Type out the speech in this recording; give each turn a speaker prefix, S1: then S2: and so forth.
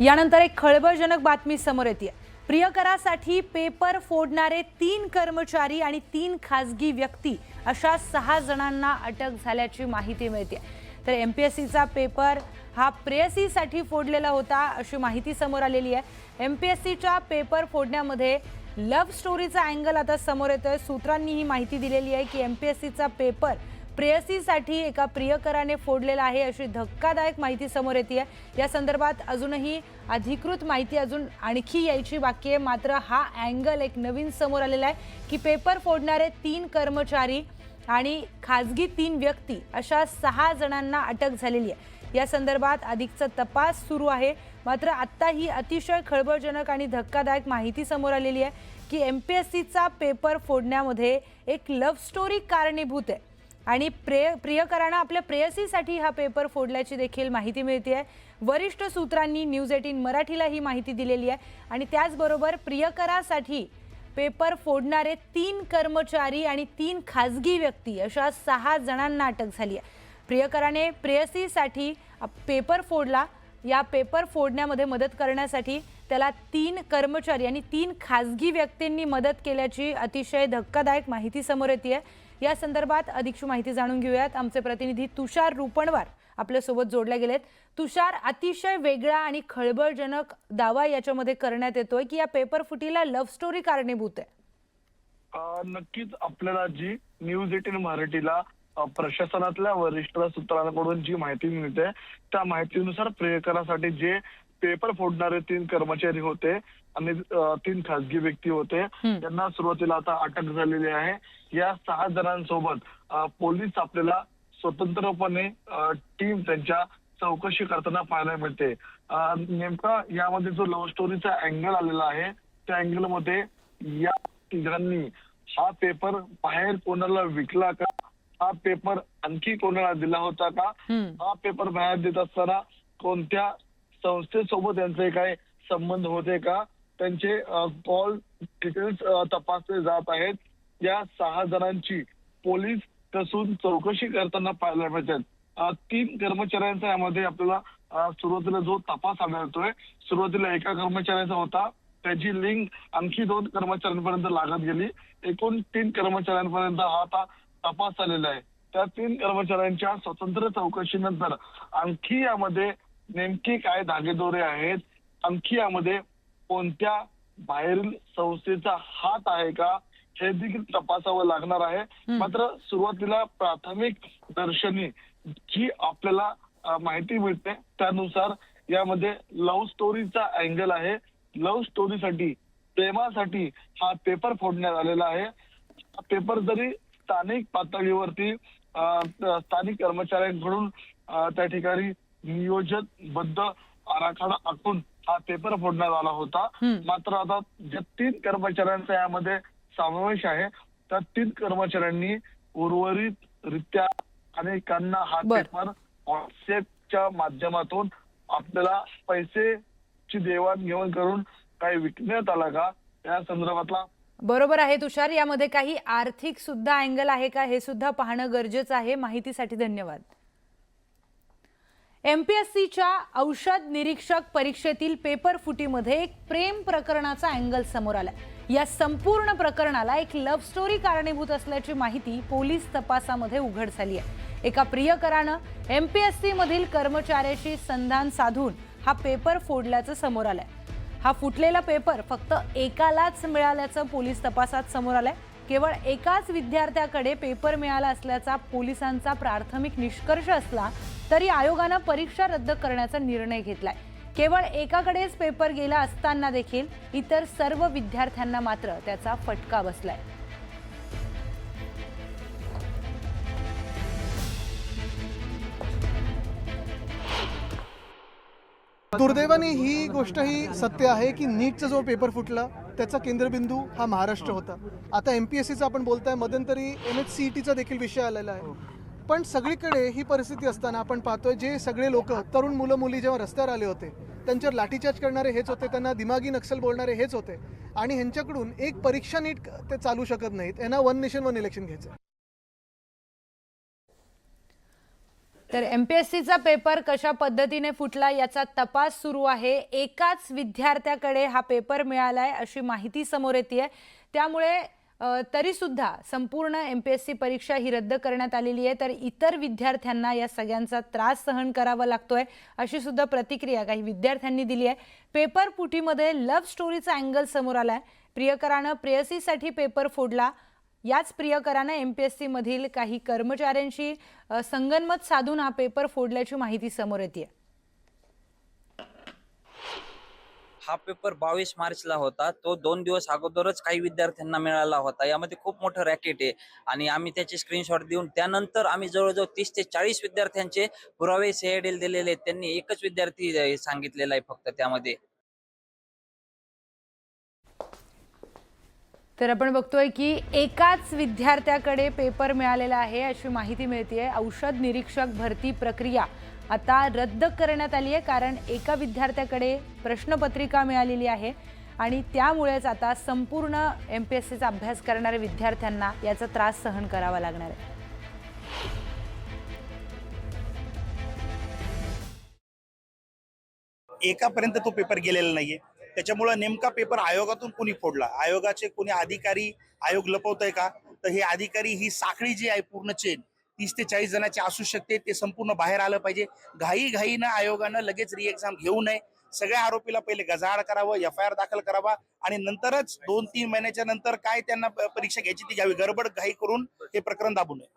S1: यानंतर एक खळबळजनक बातमी समोर येते। प्रियकरासाठी पेपर फोडणारे 3 कर्मचारी आणि 3 खासगी व्यक्ती अशा 6 जणांना अटक झाल्याची माहिती मिळते। तर एमपीएससीचा पेपर हा प्रेयसीसाठी फोडलेला होता अशी माहिती समोर आलेली आहे। एमपीएससीच्या पेपर फोडण्यामध्ये लव्ह स्टोरीचा अँगल आता समोर येतोय। सूत्रांनी ही माहिती दिलेली आहे की एमपीएससीचा पेपर प्रेयसीसाठी एका प्रियकराने फोडलेला आहे अशी धक्कादायक माहिती समोर येते। या संदर्भात अजूनही अधिकृत माहिती आणखी यायची बाकी आहे। मात्र हा अँगल एक नवीन समोर आलेला आहे की पेपर फोडणारे 3 कर्मचारी आणि खासगी 3 व्यक्ती अशा 6 जणांना अटक झालेली आहे। या संदर्भात अधिकचा तपास सुरू आहे। मात्र आता ही अतिशय खळबळजनक आणि धक्कादायक माहिती समोर आलेली आहे की एमपीएससीचा पेपर फोडण्यामध्ये एक लव्ह स्टोरी कारणीभूत आहे आणि प्रियकराने आपल्या प्रेयसीसाठी हा पेपर फोडल्याची देखील माहिती मिळते आहे। वरिष्ठ सूत्रांनी न्यूज 18 मराठीला ही माहिती दिलेली आहे आणि त्याचबरोबर प्रियकरासाठी पेपर फोडणारे 3 कर्मचारी आणि 3 खासगी व्यक्ती अशा 6 जणांना अटक झाली आहे। प्रियकराने प्रेयसीसाठी पेपर फोडला। या पेपर फोडण्यामध्ये मदत करण्यासाठी त्याला 3 कर्मचारी आणि 3 खासगी व्यक्तींनी मदत केल्याची अतिशय धक्कादायक माहिती समोर येते आहे। या संदर्भात अधिकची माहिती जाणून घेऊयात। आमचे प्रतिनिधी तुषार रुपणवार आपल्या सोबत जोडले गेलेत। तुषार, अतिशय वेगळा आणि खळबळजनक दावा याच्यामध्ये करण्यात येतोय की या पेपर फुटीला लव्ह स्टोरी कारणीभूत आहे।
S2: नक्कीच आपल्याला जी न्यूज 18 मराठीला प्रशासनातल्या वरिष्ठ सूत्रांकडून जी माहिती मिळते त्या माहितीनुसार प्रियकरासाठी जे पेपर फोडणारे 3 कर्मचारी होते आणि 3 खासगी व्यक्ती होते त्यांना सुरुवातीला आता अटक झालेली आहे। या 6 जणांसोबत पोलीस आपल्याला स्वतंत्रपणे टीम त्यांच्या चौकशी करताना पाहायला मिळते। नेमका यामध्ये जो लव्ह स्टोरीचा अँगल आलेला आहे त्या अँगल मध्ये या तिघांनी हा पेपर बाहेर कोणाला विकला का, हा पेपर आणखी कोणाला दिला होता का, हा पेपर बाहेर देत असताना कोणत्या संस्थेसोबत यांचे काय संबंध होते का, त्यांचे कॉल डिटेल्स तपासले जात आहेत। या 6 जणांची पोलीस कसून चौकशी करताना पाहायला मिळतात। 3 कर्मचाऱ्यांचा यामध्ये आपल्याला सुरुवातीला जो तपास आढळतोय, सुरुवातीला एका कर्मचाऱ्याचा होता, त्याची लिंक आणखी 2 कर्मचाऱ्यांपर्यंत लागत गेली। एकूण 3 कर्मचाऱ्यांपर्यंत हा आता तपास आलेला आहे। त्या 3 कर्मचाऱ्यांच्या स्वतंत्र चौकशीनंतर आणखी यामध्ये नेमके काय धागेदोरे आहेत, आणखी यामध्ये कोणत्या बाहेरील संस्थेचा हात आहे का हे देखील तपासावं लागणार आहे। मात्र सुरुवातीला प्राथमिक दर्शनी जी आपल्याला माहिती मिळते त्यानुसार यामध्ये लव्ह स्टोरीचा अँगल आहे। लव्ह स्टोरीसाठी, प्रेमासाठी हा पेपर फोडण्यात आलेला आहे। हा पेपर जरी स्थानिक पातळीवरती स्थानिक कर्मचाऱ्यांकडून त्या ठिकाणी नियोजनबद्ध आराखडा आखून हा पेपर फोडण्यात आला होता। मात्र आता ज्या 3 कर्मचाऱ्यांचा यामध्ये समावेश आहे त्या 3 कर्मचाऱ्यांनी उर्वरितरित्या अनेकांना हा पेपर व्हॉट्सअपच्या माध्यमातून आपल्याला पैसेची देवाणघेवाण करून काही विकण्यात आला का या संदर्भातला
S1: बरोबर आहे तुषार। यामध्ये काही आर्थिक सुद्धा अँगल आहे का हे सुद्धा पाहणं गरजेचं आहे। माहितीसाठी धन्यवाद। एमपीएससीच्या औषध निरीक्षक परीक्षेतील पेपर फुटीमध्ये एक प्रेम प्रकरणाचा अँगल समोर आलाय। या संपूर्ण प्रकरणाला एक लव्ह स्टोरी कारणीभूत असल्याची माहिती पोलीस तपासामध्ये उघड झाली आहे। एका प्रियकरानं एमपीएससी मधील कर्मचाऱ्याशी संधान साधून हा पेपर फोडल्याचं समोर आलंय। हा फुटलेला पेपर फक्त एकालाच मिळाल्याचं पोलीस तपासात समोर आलंय। केवळ एकाच विद्यार्थ्याकडे पेपर मिळाला असल्याचा पोलिसांचा प्राथमिक निष्कर्ष असला तरी आयोगानं परीक्षा रद्द करण्याचा निर्णय घेतलाय। केवळ एकाकडेच पेपर गेला असताना देखील इतर सर्व विद्यार्थ्यांना मात्र त्याचा फटका बसलाय।
S3: दुर्दैवाने ही गोष्ट ही सत्य आहे की नीटचा जो पेपर फुटला त्याचा केंद्रबिंदू हा महाराष्ट्र होता। आता एमपीएससीचा आपण बोलताय, मध्यंतरी एमएचसीईटीचा देखील विषय आलेला आहे। पण सगळीकडे ही परिस्थिती असताना आपण पाहतोय जे सगळे लोक तरुण मुलं मुली जेव्हा रस्त्यावर आले होते त्यांच्यावर लाठीचार्ज करणारे हेच होते, त्यांना दिमागी नक्सल बोलणारे हेच होते आणि ह्यांच्याकडून एक परीक्षा नीट ते चालू शकत नाहीत। यांना 1 नेशन 1 इलेक्शन घ्यायचं।
S1: तर एमपीएससीचा पेपर कशा पद्धतीने फुटला याचा तपास सुरू आहे. एकाच विद्यार्थ्याकडे हा पेपर मिळालाय अशी माहिती समोर येते. त्यामुळे तरी सुद्धा संपूर्ण एमपीएससी परीक्षा ही रद्द करण्यात आलेली आहे. तर इतर विद्यार्थ्यांना या सगळ्यांचा त्रास सहन करावा लागतोय अशी सुद्धा प्रतिक्रिया काही विद्यार्थ्यांनी दिली आहे. पेपर फुटीमध्ये लव्ह स्टोरीचा अँगल समोर आलाय. प्रियकरानं प्रेयसीसाठी पेपर फोडला. याच प्रियकरानं एमपीएससी मधील काही कर्मचाऱ्यांशी संगनमत साधून हा पेपर फोडल्याची माहिती समोर येते.
S4: हा पेपर 22 मार्चला होता. तो 2 दिवस अगोदरच काही विद्यार्थ्यांना मिळाला होता. यामध्ये खूप मोठं रॅकेट आहे आणि आम्ही त्याचे स्क्रीनशॉट देऊन त्यानंतर आम्ही जवळजवळ 30 ते 40 विद्यार्थ्यांचे पुरावे सीआयडीला दिलेले आहेत. त्यांनी एकच विद्यार्थी सांगितलेला आहे फक्त त्यामध्ये.
S1: तर आपण बघतोय की एकाच विद्यार्थ्याकडे पेपर मिळालेला आहे अशी माहिती मिळते. औषध निरीक्षक भरती प्रक्रिया आता रद्द करण्यात आली आहे कारण एका विद्यार्थ्याकडे प्रश्नपत्रिका मिळालेली आहे आणि त्यामुळेच आता संपूर्ण एमपीएससीचा अभ्यास करणाऱ्या विद्यार्थ्यांना याचा त्रास सहन करावा लागणार आहे.
S5: एकापर्यंत तो पेपर गेलेला नाहीये. त्याच्यामुळे नेमका पेपर आयोगातून कोणी फोडला, आयोगाचे कोणी अधिकारी आयोग लपवतोय का, तर हे अधिकारी ही साखळी जी आहे पूर्ण चेन 30 ते 40 जणांची असू शकते. ते संपूर्ण बाहेर आलं पाहिजे. घाईघाईनं आयोगानं लगेच री एक्झाम घेऊ नये. सगळ्या आरोपीला पहिले गजाआड करावं, FIR दाखल करावा आणि नंतरच 2-3 महिन्याच्या नंतर काय त्यांना परीक्षा घ्यायची ती घ्यावी. गडबड घाई करून हे प्रकरण दाबू नये.